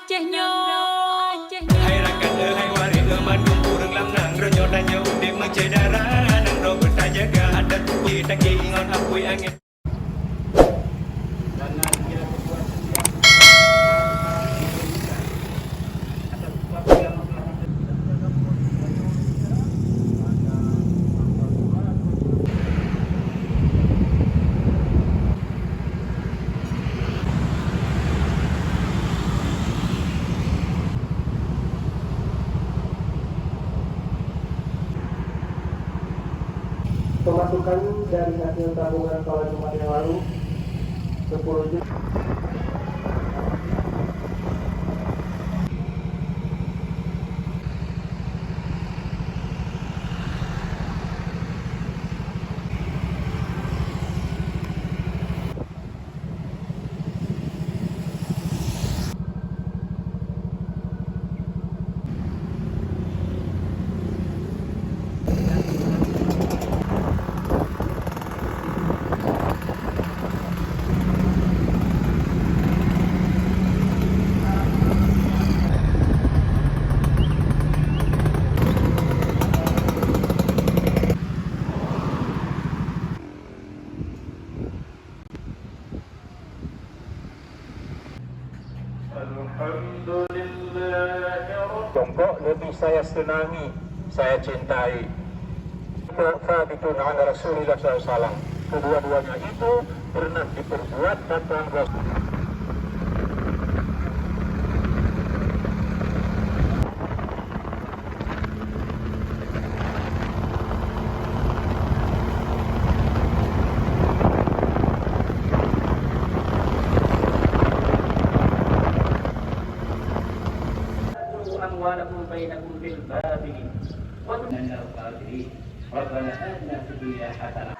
Acehnya. Hai rakan hai waris Bandung kurang lamnang Ronyo tanya udik mencedara Nang Robert jaga ada tuki tak ingon apui angin. Pemasukan dari hasil tabungan sholat Jumat yang lalu 10 juta. Tiongkok lebih saya senangi, saya cintai. Thabitun ala Rasulullah SAW. Kedua-duanya itu pernah diperbuat datang Rasul. أموالكم بينكم بالباطل ومن القادرين ربنا آتنا في الدنيا حسنة